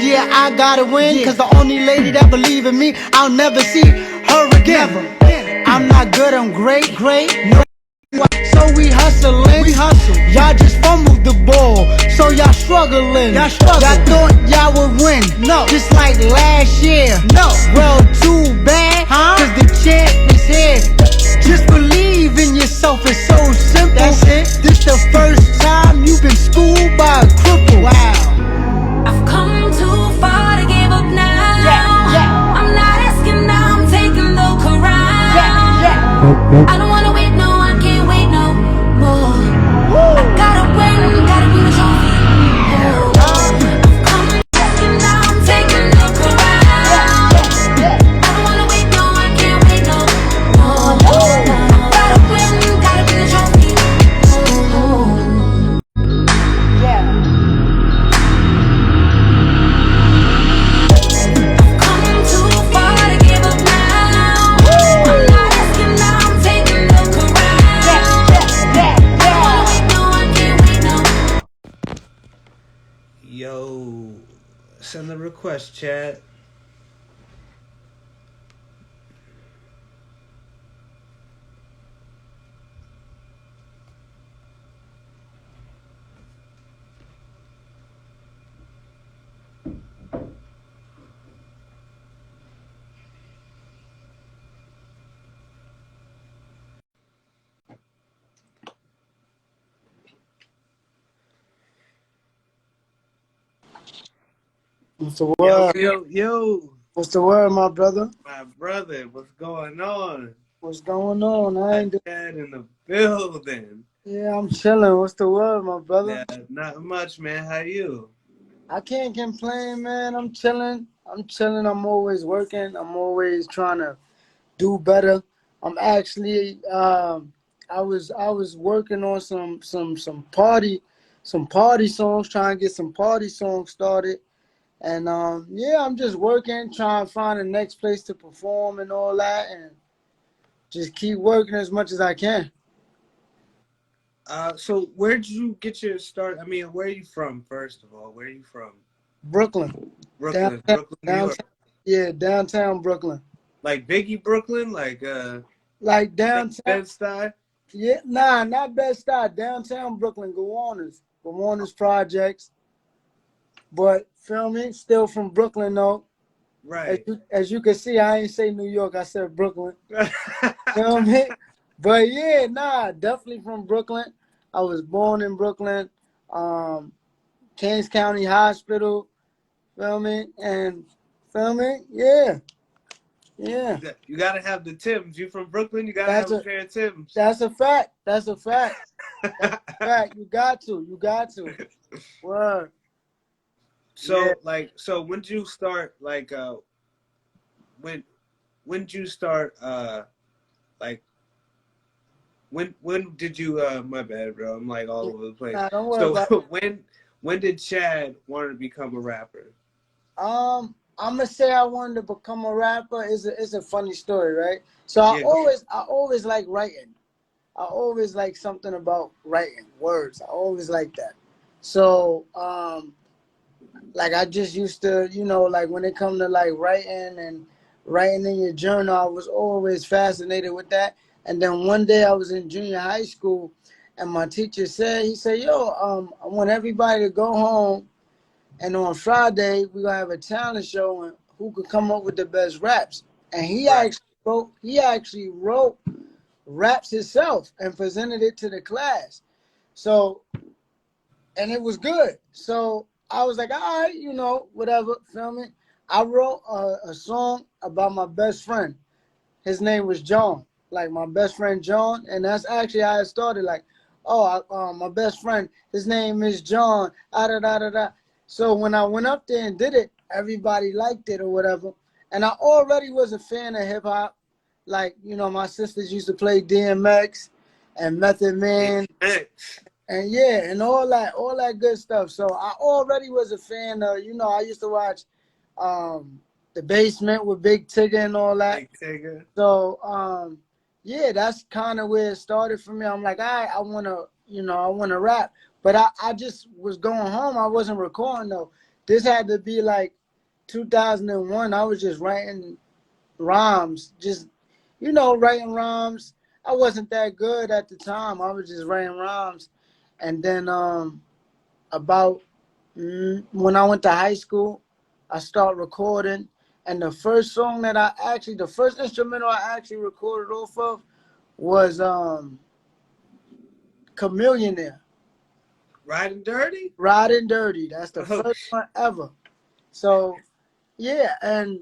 Yeah, I gotta win, cause the only lady that believe in me, I'll never see her again. I'm not good, I'm great, no. So we hustling, y'all just fumbled the ball, so y'all struggling. Y'all thought y'all would win, no, just like last year, no. Well, too bad, cause the champ is here. Just believe in yourself, it's so simple. That's it. This the first time you've been schooled by a cripple. Wow. I've come too far to give up now. I'm not asking now, I'm taking the crown. I don't wanna wait, no, I can't wait no more. I gotta win the trophy. I've come asking now, I'm taking the crown. I don't wanna wait, no, I can't wait no more. Gotta win the trophy. Come too far to give up now. I'm not asking now, I'm taking the crown. I don't wanna wait, no, I can't wait no. Yo, send a request, chat. What's the Yo, word? yo. What's the word, my brother? My brother, what's going on? What's going on? I ain't Chad in the building. Yeah, I'm chilling. What's the word, my brother? Yeah, not much, man. How you? I can't complain, man. I'm chilling. I'm always working. I'm always trying to do better. I'm actually I was working on some party songs, trying to get some party songs started. And yeah, I'm just working, trying to find the next place to perform and all that, and just keep working as much as I can. So where'd you get your start? I mean, where are you from, first of all? Where are you from? Brooklyn. Brooklyn, Downtown, New York. yeah, downtown Brooklyn. Like Biggie Brooklyn? Like downtown. Bed-Stuy? Yeah, nah, not Bed-Stuy. Downtown Brooklyn, Gowanus Projects. But feel me, still from Brooklyn though. Right. As you can see, I ain't say New York, I said Brooklyn. Feel me? But yeah, nah, definitely from Brooklyn. I was born in Brooklyn, Kings County Hospital. Feel me? And feel me? Yeah. Yeah. You gotta have the Timbs. You from Brooklyn, you gotta That's have a a pair of Timbs. that's a fact. That's a fact. That's a fact. You got to. You got to. Word. So Yeah. so when did you start when did you start like when did you my bad, bro, I'm like all over the place. Nah, don't worry So about it. when did Chad want to become a rapper? I'm gonna say I wanted to become a rapper. It's a funny story, right? So I Yeah, always like writing. I always like something about writing words. I always like that. So like I just used to, like when it come to like writing in your journal, I was always fascinated with that. And then one day I was in junior high school, and my teacher he said, "Yo, I want everybody to go home, and on Friday we're gonna have a talent show, and who could come up with the best raps." And right. he actually wrote raps himself and presented it to the class. So, and it was good. So I was like, all right, whatever, feel me? I wrote a song about my best friend. His name was John, like my best friend John. And that's actually how it started. Like, my best friend, his name is John. Da, da, da, da. So when I went up there and did it, everybody liked it or whatever. And I already was a fan of hip hop. Like, my sisters used to play DMX and Method Man. And yeah, and all that good stuff. So I already was a fan of, I used to watch The Basement with Big Tigger and all that. Big Tigger. So yeah, that's kind of where it started for me. I'm like, I wanna rap. But I just was going home. I wasn't recording though. This had to be like 2001, I was just writing rhymes, just writing rhymes. I wasn't that good at the time. I was just writing rhymes, and then about when I went to high school, I started recording, and the first song that the first instrumental I actually recorded off of was Chameleonaire, Riding Dirty? Riding Dirty. That's the Oh, first one ever. So yeah, and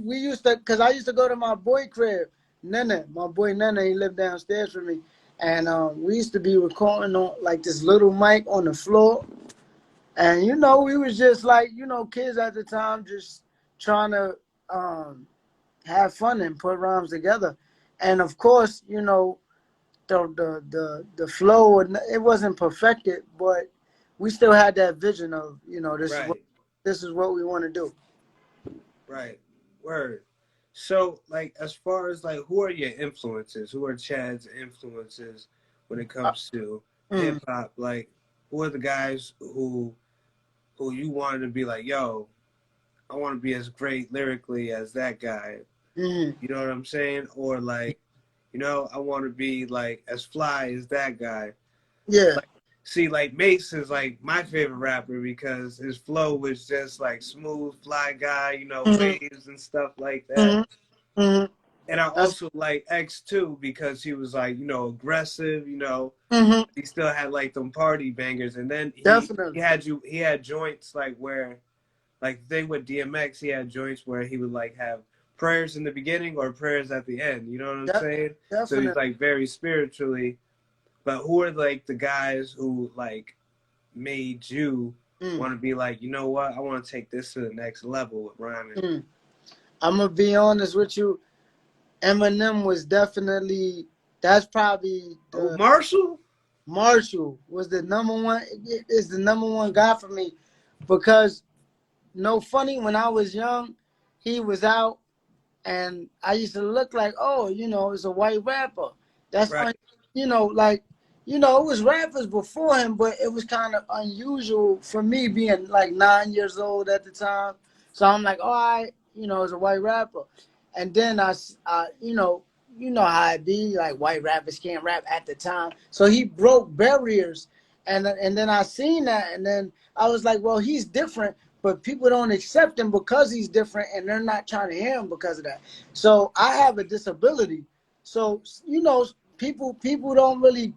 we used to, cause I used to go to my boy crib, Nene, my boy Nene. He lived downstairs from me, and we used to be recording on like this little mic on the floor, and we was just like kids at the time, just trying to have fun and put rhymes together, and of course the flow, it wasn't perfected, but we still had that vision of right, this is what we want to do. right. Word. So, like, as far as like, who are your influences? Who are Chad's influences when it Uh, comes to hip mm, hop? Like, who are the guys who you wanted to be like, yo, I want to be as great lyrically as that guy. mm, You know what I'm saying? Or like, I want to be like as fly as that guy. yeah. Like, see, like Mace is like my favorite rapper because his flow was just like smooth, fly guy, Mm-hmm, waves and stuff like that. mm-hmm, mm-hmm. And I That's also like X too because he was like, aggressive, mm-hmm, he still had like them party bangers. And then he definitely. had joints like where like the thing with DMX, he had joints where he would like have prayers in the beginning or prayers at the end. You know what I'm De- saying? So he's definitely. like very spiritually. But who are like the guys who like made you Mm, want to be like, you know what? I want to take this to the next level with rhyming. mm. I'm gonna be honest with you. Eminem was definitely, that's probably Oh, the Marshall? Marshall was the number one. Is the number one guy for me, because no funny, when I was young, he was out, and I used to look like, oh, it's a white rapper. That's Right, like, it was rappers before him, but it was kind of unusual for me being like 9 years old at the time. So I'm like, all right, it's a white rapper, and then how it be, like white rappers can't rap at the time. So he broke barriers, and then I seen that, and then I was like, well, he's different, but people don't accept him because he's different, and they're not trying to hear him because of that. So I have a disability, so people don't really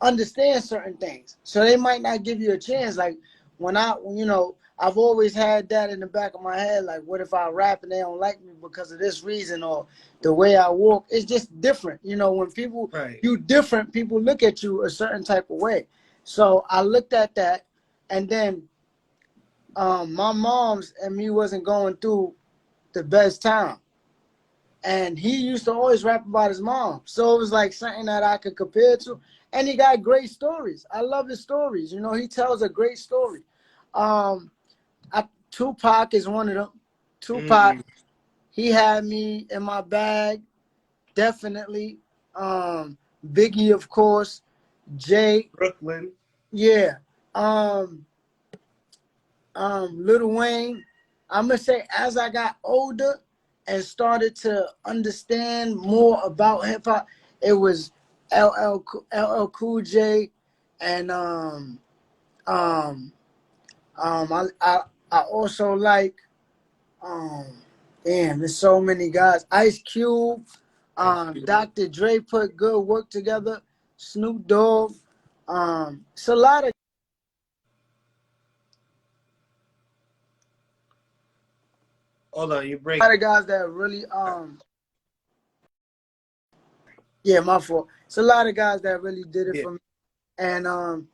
understand certain things, so they might not give you a chance. Like I've always had that in the back of my head, like, what if I rap and they don't like me because of this reason, or the way I walk? It's just different. When people right. you different, people look at you a certain type of way. So I looked at that, and then my mom's and me wasn't going through the best time. And he used to always rap about his mom. So it was like something that I could compare to. And he got great stories. I love his stories. He tells a great story. Um, Tupac is one of them. Tupac, Mm, he had me in my bag, definitely. Biggie, of course. Jay, Brooklyn. yeah. Um, Lil Wayne. I'm gonna say, as I got older and started to understand more about hip hop, it was LL Cool J, and um, I also like um, damn, there's so many guys. Ice Cube, Ice Cube. Dr. Dre put good work together. Snoop Dogg, it's a lot of Hold on, you break. guys that really yeah, my fault. It's a lot of guys that really did it Yeah. for me. And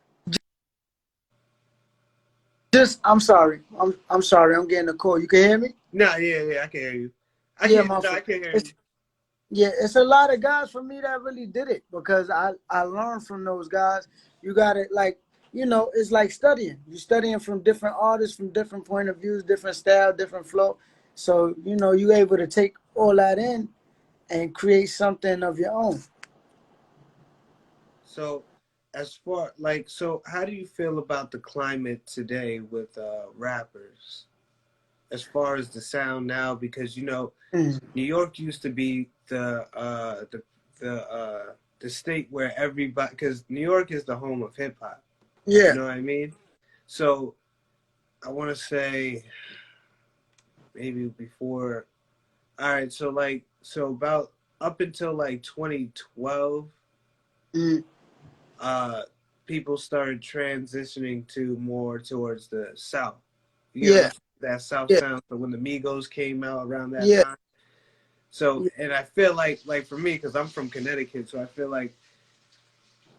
just I'm sorry. I'm sorry. I'm getting a call. You can hear me? No, yeah, I can hear you. I Yeah, can't. my No, I fault. can't hear you. It's Yeah, it's a lot of guys for me that really did it, because I learned from those guys. You got it, like, it's like studying. You're studying from different artists, from different point of views, different style, different flow. So you're able to take all that in and create something of your own. So, as far so how do you feel about the climate today with rappers? as far as the sound now, because New York used to be the state where everybody, because New York is the home of hip hop. You Yeah. know what I mean? So I want to say maybe before. All right, so about up until like 2012, Mm. people started transitioning to more towards the South. You get what Yeah. I'm saying? That South Yeah. sound. So when the Migos came out around that Yeah. time. So, and I feel like for me, because I'm from Connecticut, so I feel like,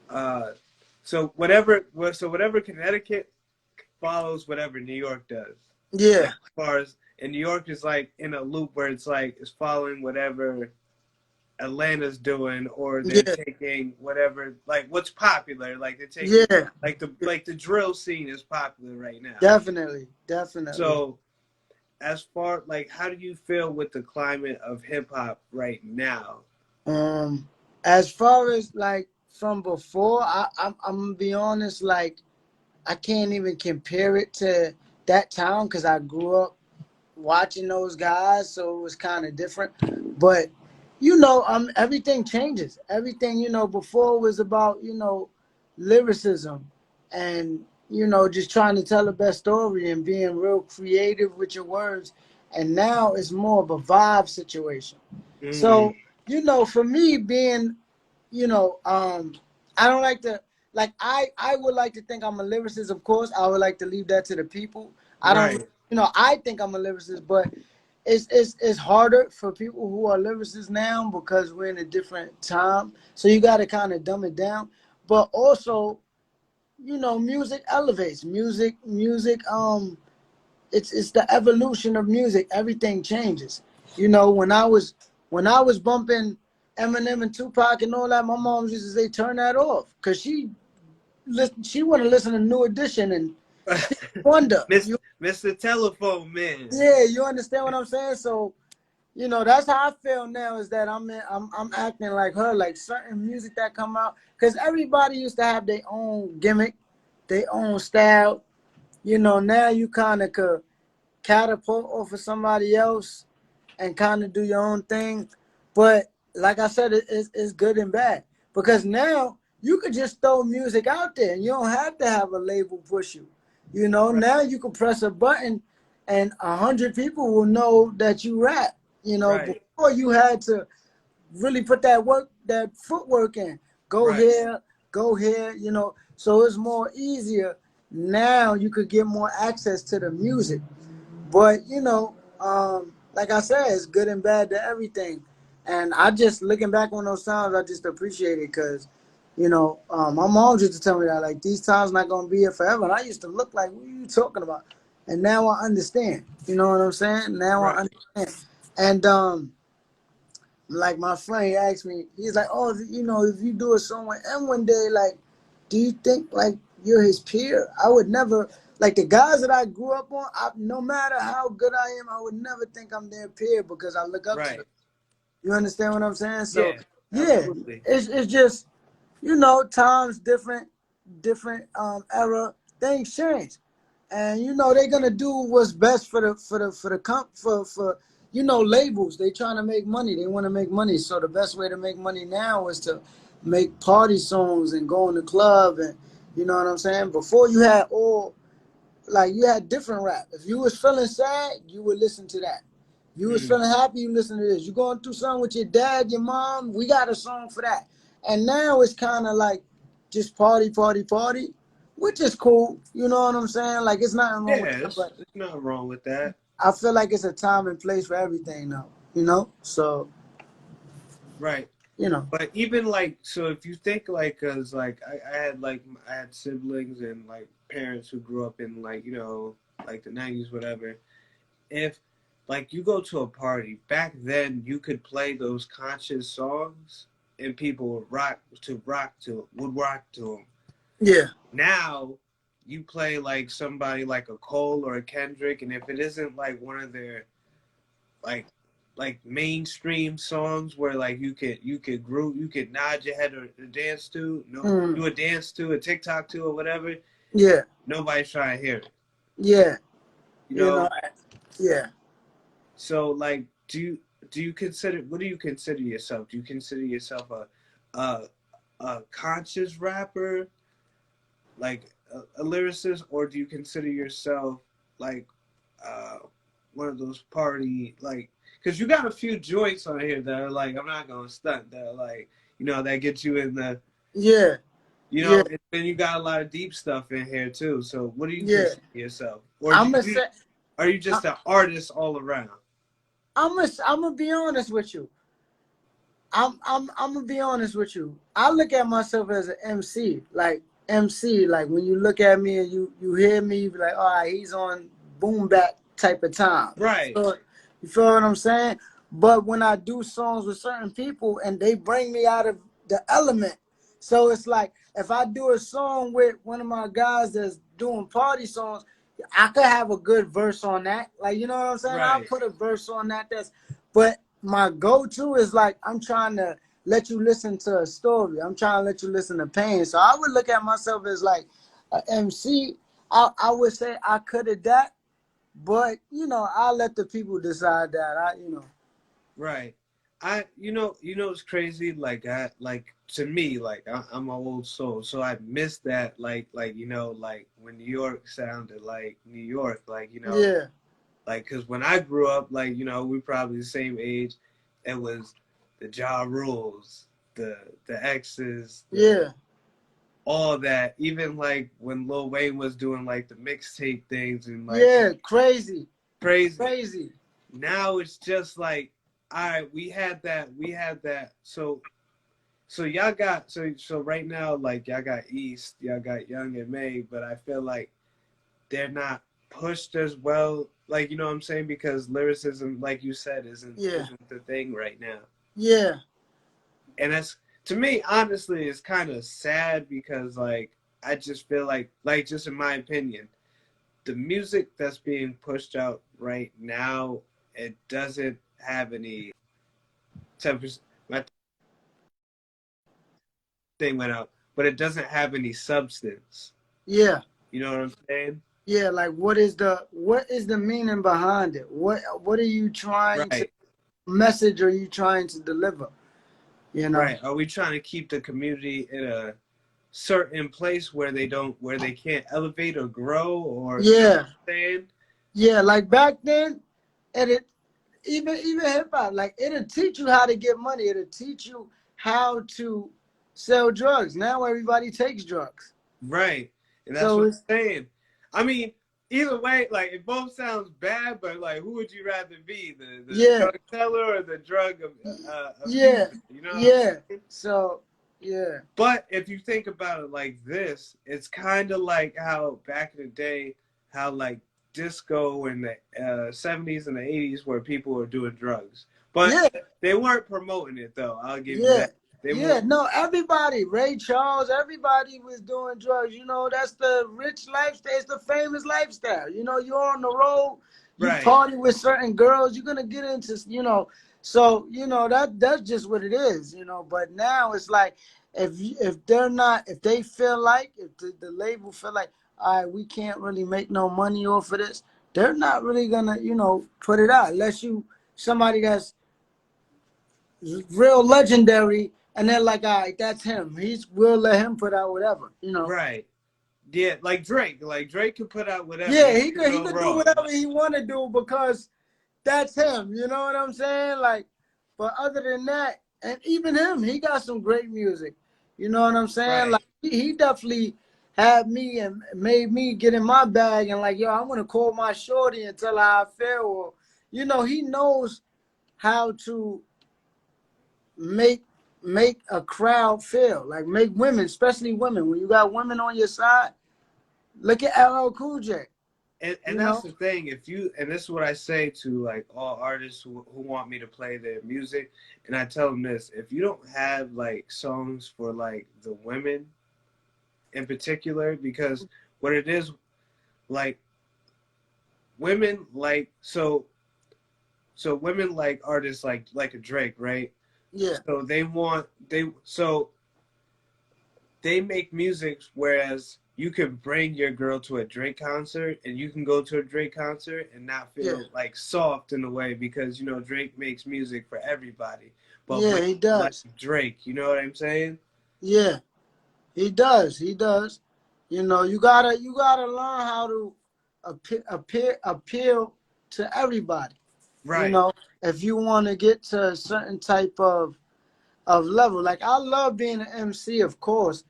uh, whatever Connecticut follows whatever New York does. Like Yeah. as far as, and New York is like in a loop where it's like it's following whatever Atlanta's doing, or they're Yeah. taking whatever, like what's popular. Like they're taking Yeah. like the drill scene is popular right now. Definitely. Definitely. So as far like, how do you feel with the climate of hip hop right now? As far as like from before, I'm gonna be honest, like I can't even compare it to that time because I grew up watching those guys, so it was kind of different. But everything changes. Everything, before was about lyricism and just trying to tell the best story and being real creative with your words. And now it's more of a vibe situation. Mm, So for me being I don't like to like I would like to think I'm a lyricist. Of course, I would like to leave that to the people. I don't, right, I think I'm a lyricist, but it's harder for people who are lyricists now because we're in a different time. So you got to kind of dumb it down. But also, music elevates. It's the evolution of music. Everything changes. When I was bumping Eminem and Tupac and all that, my mom used to say, "Turn that off," because she want to listen to New Edition and Wonder. Mr. Telephone Man. Yeah, you understand what I'm saying? So that's how I feel now. Is that I'm acting like her, like certain music that come out, because everybody used to have their own gimmick, their own style. Now you kind of could catapult off of somebody else and kind of do your own thing. But like I said, it's good and bad because now you could just throw music out there and you don't have to have a label push you. Right, Now you can press a button and 100 people will know that you rap. right, Before you had to really put that footwork in. Go right. here, go here. So it's more easier now. You could get more access to the music. But like I said, it's good and bad to everything. And I just looking back on those times, I just appreciate it because, my mom used to tell me that like these times not gonna be here forever. And I used to look like, what are you talking about? And now I understand. You know what I'm saying? Now I Right. understand. And like my friend, he asked me, he's like, "Oh, if you do a song with M one day, like, do you think like you're his peer?" I would never, like the guys that I grew up on. No matter how good I am, I would never think I'm their peer because I look up to them. Right. You understand what I'm saying? So Yeah, yeah, absolutely. it's just times different era, things change, and they're gonna do what's best for labels. They trying to make money. They want to make money. So the best way to make money now is to make party songs and go in the club, and you know what I'm saying. Before you had different rap. If you was feeling sad, you would listen to that. You was Mm. feeling happy, you listen to this. You going through something with your dad, your mom, we got a song for that. And now it's kind of like just party, party, party, which is cool. You know what I'm saying? Like it's nothing wrong with Yeah, that, but there's nothing wrong with that. I feel like it's a time and place for everything now. So Right. you know, But even like, so if you think like, cause like I had siblings and like parents who grew up in like, like the 90s, whatever. If like you go to a party back then, you could play those conscious songs and people would rock to them. yeah, Now you play like somebody like a Cole or a Kendrick, and if it isn't like one of their like mainstream songs where like you could nod your head or dance to, no, mm, do a dance to, a TikTok to, or whatever, yeah, nobody's trying to hear it. yeah. You You know, know? Yeah. So like, do you consider, what do you consider yourself? Do you consider yourself a a conscious rapper, like a lyricist, or do you consider yourself like uh, one of those party like? Because you got a few joints on here that are like, I'm not gonna stunt, that are like, you know, that get you in the, Yeah. you Yeah. know, and then you got a lot of deep stuff in here too. So what do you Yeah. consider yourself, or I'm gonna say. are you just an artist all around? I'm gonna be honest with you. I'm gonna be honest with you. I look at myself as an MC, like MC. Like when you look at me and you hear me, you be like, all right, he's on boom bap type of time. Right. You feel what I'm saying? But when I do songs with certain people and they bring me out of the element, so it's like if I do a song with one of my guys that's doing party songs, I could have a good verse on that. Like, you know what I'm saying? I'll Right. put a verse on that. But my go-to is like I'm trying to let you listen to a story. I'm trying to let you listen to pain. So I would look at myself as like an MC. I would say I could have that, but I'll let the people decide that. Right. You know, it's crazy. Like to me, like I'm an old soul, so I miss that. Like you know, like when New York sounded like New York, like you know, Yeah, like because when I grew up, like you know, we probably the same age. It was the Ja Rules, the X's, yeah, all that. Even like when Lil Wayne was doing like the mixtape things and like yeah, crazy, crazy. crazy. Now it's just like, all right, we had that. So y'all got so right now, like y'all got East, y'all got Young and May, but I feel like they're not pushed as well. Like, you know what I'm saying? Because lyricism, like you said, Yeah, isn't the thing right now. yeah, And that's, to me, honestly, it's kind of sad because like I just feel like just in my opinion, the music that's being pushed out right now, it doesn't have any 10%. My thing went out, but it doesn't have any substance. yeah, You know what I'm saying? yeah. Like, what is the meaning behind it? What are you trying to Right, message? Are you trying to deliver? You know? right. Are we trying to keep the community in a certain place where they can't elevate or grow, or you know what Yeah, I'm saying? yeah. Like back then, and it even hip hop, like it'll teach you how to get money. It'll teach you how to sell drugs. Now everybody takes drugs. Right, and that's So what it's I'm saying. I mean, either way, like it both sounds bad, but like, who would you rather be, the yeah, drug seller or the drug yeah, abuser? You know what I'm yeah. saying? So yeah, But if you think about it like this, it's kind of like how back in the day, how like disco in the 70s and the 80s, where people were doing drugs, but yeah, they weren't promoting it though. I'll give you yeah, that. They yeah. weren't. No, everybody, Ray Charles, everybody was doing drugs. That's the rich lifestyle. It's the famous lifestyle. You're on the road. You Right, party with certain girls. You're gonna get into. So that's just what it is. But now it's like if they feel like if the label feel like all right, we can't really make no money off of this, they're not really gonna put it out unless you somebody that's real legendary, and they're like, all right, that's him. We'll let him put out whatever. right. Yeah, like Drake. Like Drake could put out whatever. Yeah, He he could could he go could do wrong. whatever he want to do because that's him. You know what I'm saying? Like, but other than that, and even him, he got some great music. You know what I'm saying? Like, Right. he definitely had me and made me get in my bag and like, yo, I'm gonna call my shorty and tell her how I feel. Or, he knows how to make make a crowd feel, like make women, especially women. When you got women on your side, look at LL Cool J. And You that's know? the thing. If you, and this is what I say to like all artists who want me to play their music, and I tell them this: if you don't have like songs for like the women in particular, because what it is, like women like women like artists like a Drake, right? Yeah, So they make music, whereas you can bring your girl to a Drake concert, and you can go to a Drake concert and not feel Yeah. like soft in a way, because Drake makes music for everybody. But Yeah, when he you like does. Drake, you know what I'm saying? Yeah, he does. He does. You gotta learn how to appeal to everybody. You Right, know, if you want to get to a certain type of level. Like I love being an MC, of course,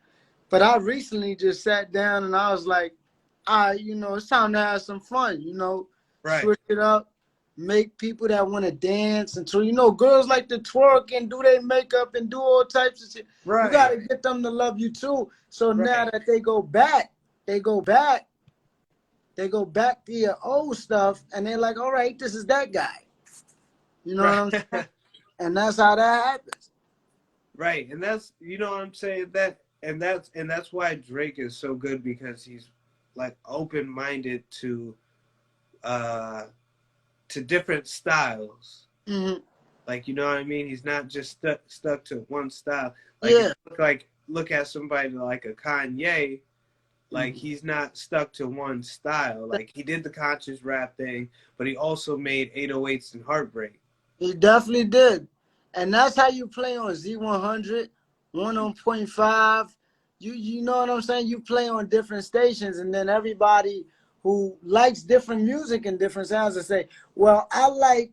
but I recently just sat down and I was like, it's time to have some fun, right, switch it up, make people that want to dance. And so, girls like to twerk and do their makeup and do all types of shit. You got right, to get them to love you too. So now right, that they go back to your old stuff and they're like, all right, this is that guy. You know what I'm saying? right. And that's how that happens. Right, and that's what I'm saying, that's why Drake is so good, because he's like open minded uh to different styles. Hmm. Like, you know what I mean? He's not just stuck to one style. Like, if Yeah. you look at somebody like a Kanye, like Mhm. he's not stuck to one style. Like, he did the conscious rap thing, but he also made 808s and Heartbreak. He definitely did. And that's how you play on Z100, 101.5. You know what I'm saying? You play on different stations, and then everybody who likes different music and different sounds will say, well, I like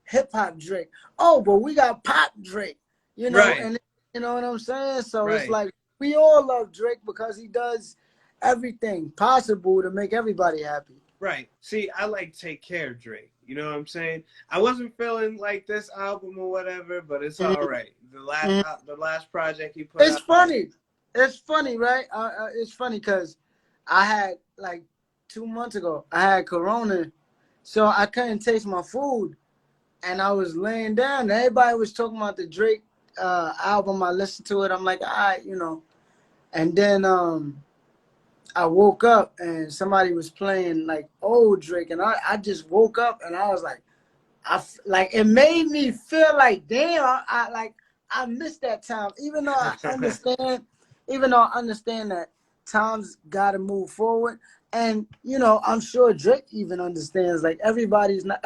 hip hop Drake. Oh, but we got pop Drake, Right, and you know what I'm saying? So it's right. like we all love Drake because he does everything possible to make everybody happy. Right. See, I like Take Care Drake. You know what I'm saying? I wasn't feeling like this album or whatever, but it's all Mhm. right. Mhm. The last project he put It's out, like, funny. It's funny, right? It's funny because I had like 2 months ago, I had Corona, so I couldn't taste my food, and I was laying down. And everybody was talking about the Drake album. I listened to it. I'm like, all right. And then I woke up and somebody was playing like old Drake, and I just woke up and I was like, like it made me feel like damn, I missed that time. Even though I understand that times got to move forward, and I'm sure Drake even understands. Like everybody is not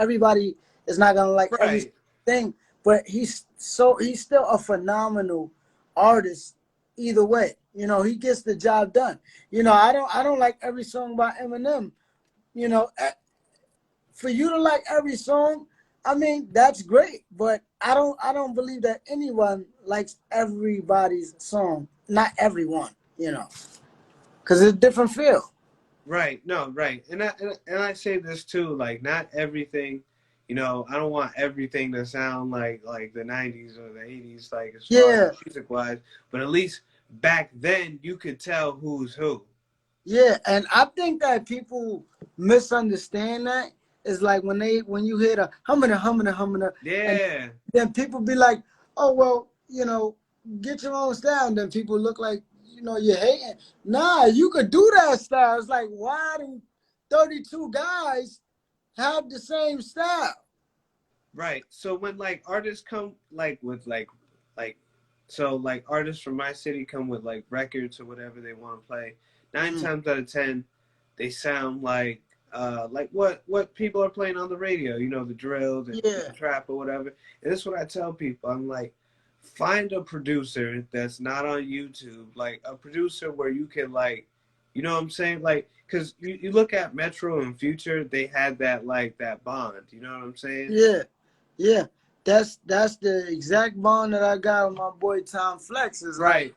gonna like every right, thing, but he's still a phenomenal artist. Either way, he gets the job done. I don't like every song by Eminem. You know, for you to like every song, I mean, that's great, but I don't believe that anyone likes everybody's song. Not everyone, because it's a different feel. right. No, right. And I say this too. Like, not everything. I don't want everything to sound like the '90s or the '80s, like as far as Yeah, music wise. But at least back then, you could tell who's who. yeah, and I think that people misunderstand that. It's like when you hear the humming, and Yeah. then people be like, oh well, get your own style, and then people look like you're hating. Nah, you could do that style. It's like, why do 32 guys have the same style? Right. So when like artists come like with like so like artists from my city come with like records or whatever they want to play, nine Mm, times out of ten they sound like what people are playing on the radio, the drill, the yeah, trap or whatever. And that's what I tell people. I'm like, find a producer that's not on YouTube, like a producer where you can like, you know what I'm saying? Like, cause you look at Metro and Future, they had that bond. You know what I'm saying? yeah, yeah. That's the exact bond that I got with my boy Tom Flex. Is like, Right.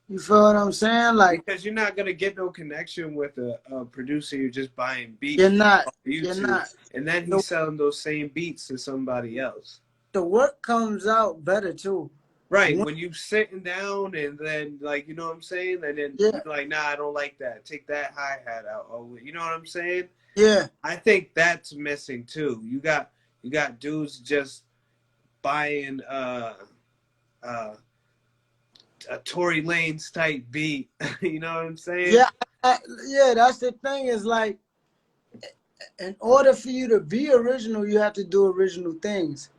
you feel what I'm saying? Like, Because you're not gonna get no connection with a producer. You're just buying you're beats not, off you're YouTube, not. and then The, he's selling those same beats to somebody else. the work comes out better too. Right. When, When you sitting down and then like you know what I'm saying, and then yeah, you're like, nah, I don't like that. Take that hi hat out. Oh, you know what I'm saying? yeah. I think that's missing too. You got dudes just buying uh a Tory Lanez type beat. You know what I'm saying? Yeah, yeah, that's the thing. Is like, in order for you to be original, you have to do original things.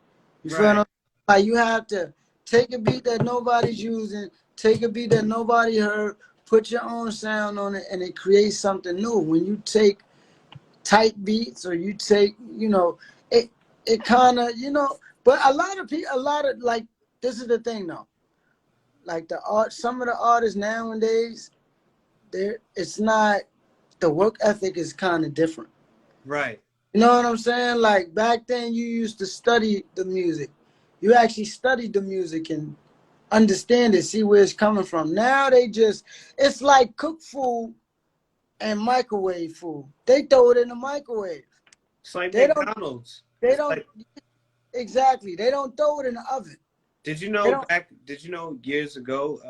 You feel what Right. I'm like? You have to take a beat that nobody's using, take a beat that nobody heard, put your own sound on it, and it creates something new. When you take tight beats, or you take, it it kind of, but a lot of people, like, this is the thing though, like some of the artists nowadays, it's not, the work ethic is kind of different. Right. You know what I'm saying? Like, back then you used to study the music. You actually studied the music and understand it, see where it's coming from. Now it's like cook food and microwave food. They throw it in the microwave. It's like They don't. McDonald's. They It's don't like, exactly. They don't throw it in the oven. did you They know don't. did you know years ago,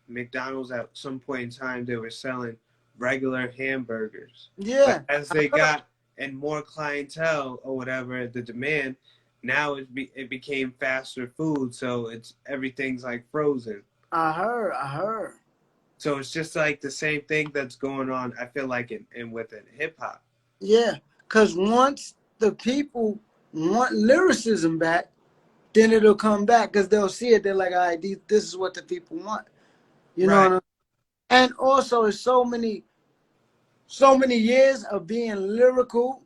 McDonald's at some point in time they were selling regular hamburgers. But Yeah. as they got and more clientele or whatever, the demand, now it became faster food, so everything's like frozen. I heard. I heard. So it's just like the same thing that's going on, I feel like, in within hip hop. Yeah. Because once the people want lyricism back, then it'll come back, because they'll see it. They're like, all right, this is what the people want. You know Right. what I mean? And also, it's so many years of being lyrical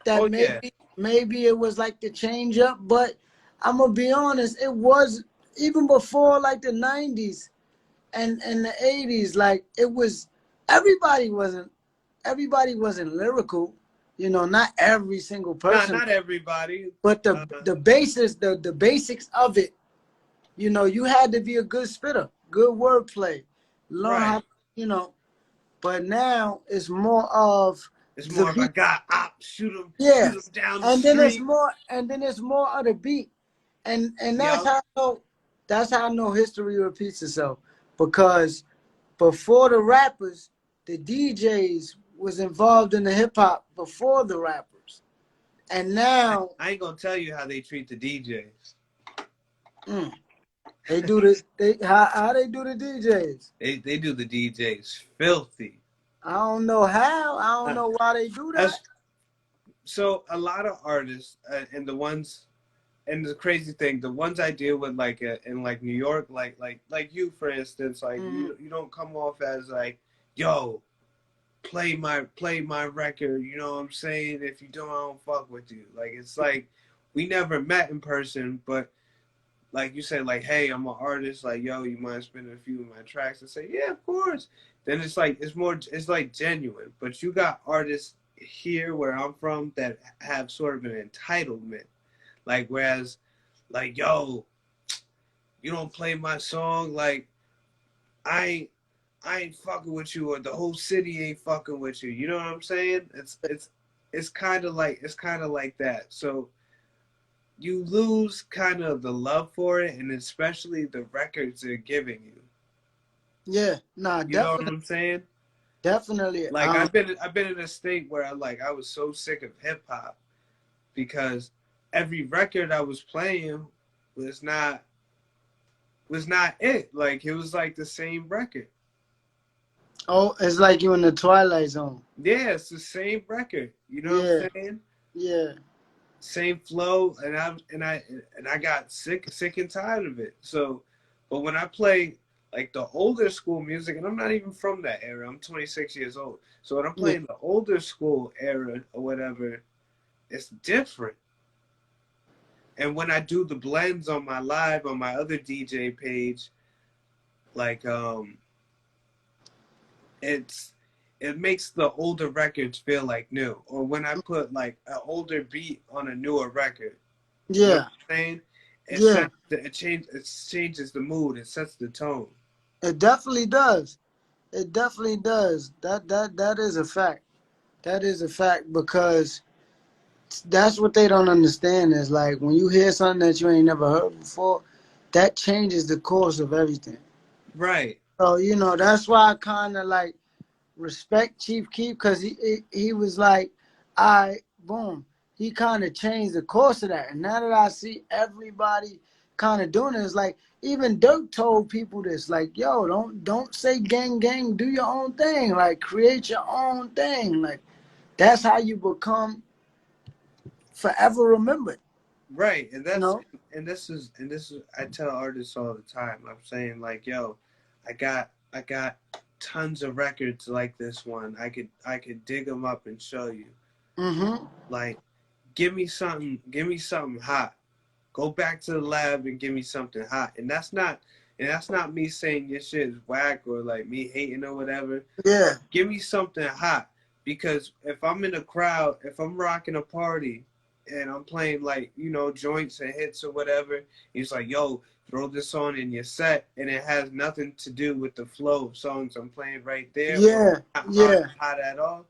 that Oh yeah. maybe it was like the change up. But I'm gonna be honest, it was even before like the 90s and the 80s. Like, it was, everybody wasn't lyrical. Not every single Nah, person, not everybody. but Uh, the basis, the basics of it. You had to be a good spitter, good wordplay, learn right. how, you know. But now it's more of It's the more of I beat. got op, Yeah, shoot him down the and then it's street. more, of the beat, and Yup. that's how I know history repeats itself, because before the rappers, the DJs was involved in the hip hop before the rappers, and now I ain't gonna tell you how they treat the DJs. mm, they do the how they do the DJs. They do the DJs filthy. I don't know how. I don't Uh, know why they do that. as so a lot of artists, and the ones, and the crazy thing, the ones I deal with, like in like New York, like you for instance, like Mm-hmm. you don't come off as like, yo, play my record. You know what I'm saying? If you don't, I don't fuck with you. Like, it's like we never met in person, but like you said, like, hey, I'm an artist. Like, yo, you mind spinning a few of my tracks? And say, yeah, of course. Then it's like it's like genuine. But you got artists here where I'm from that have sort of an entitlement. Like, whereas, like, yo, you don't play my song, like, I ain't fucking with you, or the whole city ain't fucking with you. You know what I'm saying? It's kind of like that. So you lose kind of the love for it, and especially the records they're giving you. Yeah, nah, You know what I'm saying? definitely. Like, I've been in a state where I was so sick of hip hop because every record I was playing was not it. Like, it was like the same record. Oh, it's like you in the Twilight Zone. Yeah, it's the same record. You know what Yeah, I'm saying? yeah, Same flow, and I got sick and tired of it. So, but when I play like the older school music, and I'm not even from that era. I'm 26 years old. So when I'm yeah, playing the older school era or whatever, it's different. And when I do the blends on my live on my other DJ page, like it's it makes the older records feel like new. Or when I put like an older beat on a newer record, you know what yeah, I'm saying? yeah. It changes the mood. It sets the tone. It definitely does. It definitely does. That is a fact. That is a fact, because that's what they don't understand, is like, when you hear something that you ain't never heard before, that changes the course of everything. Right. So, that's why I kind of like respect Chief Keef, because he was like, I boom, he kind of changed the course of that. And now that I see everybody kind of doing it, it's like, even Dirk told people this, like, yo, don't say gang gang, do your own thing, like, create your own thing, like, that's how you become forever remembered, Right. And you that's know. and this is I tell artists all the time. I'm saying, like, yo, I got I got tons of records like this one. I could dig them up and show you. Mm-hmm. Like, give me something hot. Go back to the lab and give me something hot. And that's not me saying your shit is whack or like me hating or whatever. Yeah. Give me something hot. Because if I'm in a crowd, if I'm rocking a party and I'm playing like, you know, joints and hits or whatever, he's like, yo, throw this on in your set, and it has nothing to do with the flow of songs I'm playing right there, or Yeah. not Yeah. hot at all.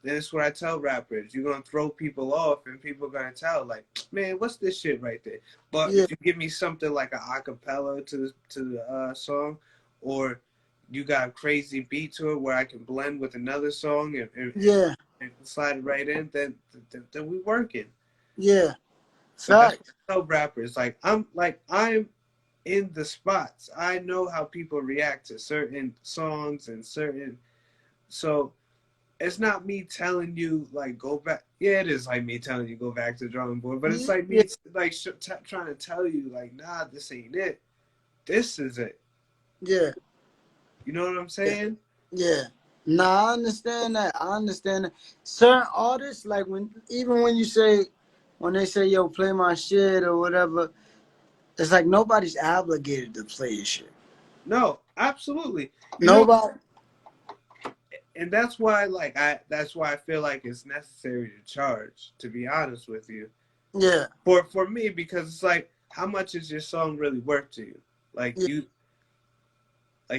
Then it's what I tell rappers. You're gonna throw people off, and people are gonna tell, like, man, what's this shit right there? But Yeah. if you give me something like an acapella to the song, or you got a crazy beat to it where I can blend with another song Yeah. and slide it right in, then we working. Yeah. But that's Facts. what I tell rappers. I'm in the spots. I know how people react to certain songs and certain. So it's not me telling you like go back. Yeah, it is like me telling you go back to the drawing board. But it's like Yeah. me like trying to tell you like, nah, this ain't it. This is it. Yeah. You know what I'm Yeah. saying? Yeah. Nah, I understand that. I understand that. Certain artists, like even when they say, yo, play my shit or whatever, it's like nobody's obligated to play your shit. No, absolutely. You know, Nobody. and that's why I feel like it's necessary to charge, to be honest with you. Yeah. For me, because it's like, how much is your song really worth to you? Like Yeah.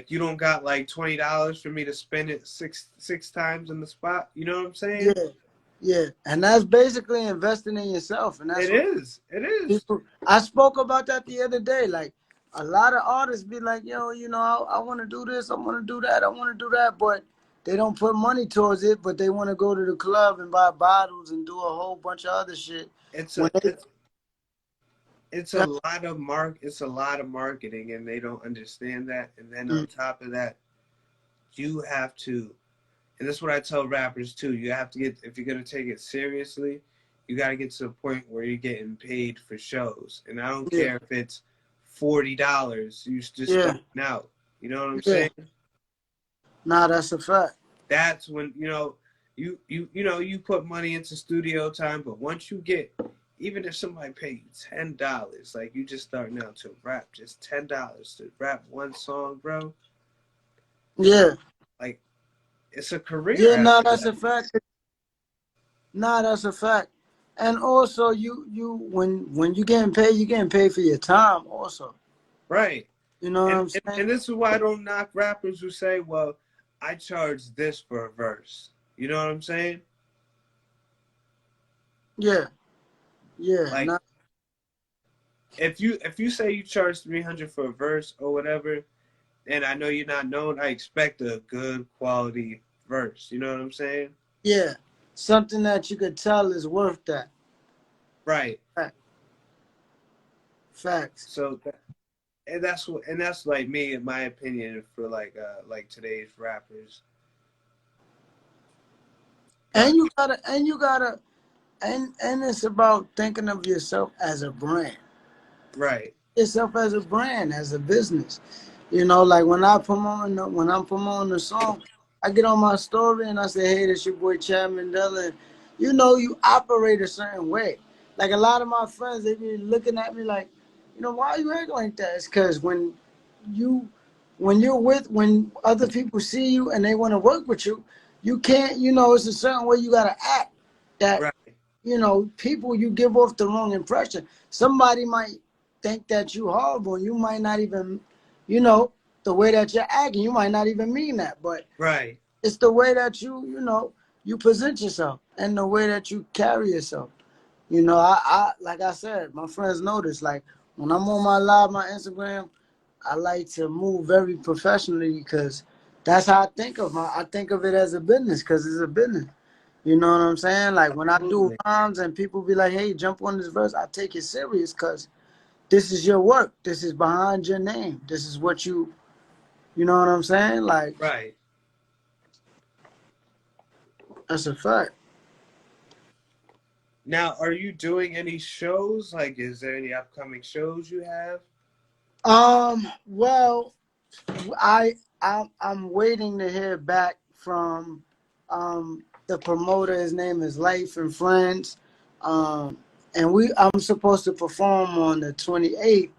you don't got like $20 for me to spend it six times in the spot. You know what I'm Yeah. saying? Yeah. And that's basically investing in yourself. And that's It what is. It is. people, I spoke about that the other day. Like a lot of artists be like, yo, I want to do this, I want to do that, I want to do that, but they don't put money towards it. But they want to go to the club and buy bottles and do a whole bunch of other shit. It's When a they, it's a lot of marketing, and they don't understand that. And then on top of that, you have to, and that's what I tell rappers too. You have to get, if you're gonna take it seriously, you got to get to the point where you're getting paid for shows. And I don't yeah, care if it's $40. You just yeah, starting out. You know what I'm yeah. saying? Nah, that's a fact. That's when you put money into studio time. But once you get, even if somebody pay you $10, like you just starting out to rap, just $10 to rap one song, bro. Yeah, Like, it's a career yeah. Nah, after that's a that. fact. Nah, that's a fact. And also, when you getting paid for your time. Also, Right. you know what And, I'm and saying? and this is why I don't knock rappers who say, well, I charge this for a verse. You know what I'm saying? Yeah, yeah. Like, Nah, if you say you charge 300 for a verse or whatever, and I know you're not known, I expect a good quality verse. You know what I'm saying? yeah. Something that you could tell is worth that. Right. Fact. Facts. So and that's like me, in my opinion, for like today's rappers. And But and it's about thinking of yourself as a brand. right, Yourself as a brand, as a business. Like when I'm promoting the song, I get on my story and I say, "Hey, this your boy Chad Mandela." You operate a certain way. Like a lot of my friends, they be looking at me like, why are you acting like that? It's because you, when other people see you and they want to work with you, you can't. It's a certain way you gotta act. That right, people, you give off the wrong impression. Somebody might think that you horrible, and you might not even, the way that you're acting, you might not even mean that. But right. it's the way that you present yourself and the way that you carry yourself. I like I said, my friends notice. Like when I'm on my live, my Instagram, I like to move very professionally because that's how I think of it as a business because it's a business. You know what I'm saying? Like when I do Absolutely. rhymes and people be like, "Hey, jump on this verse," I take it serious because this is your work. This is behind your name. This is what you know what I'm saying? Like Right. that's a fact. Now, are you doing any shows? Like, is there any upcoming shows you have? Well, I I'm waiting to hear back from the promoter. His name is Life and Friends, and I'm supposed to perform on the 28th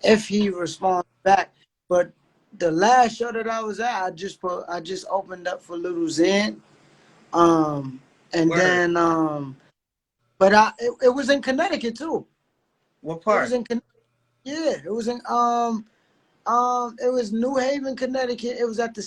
if he responds back. But the last show that I was at, I just opened up for Little Zen, and Word. then but it was in Connecticut too. What It was part? in yeah, it was in it was New Haven, Connecticut. It was at the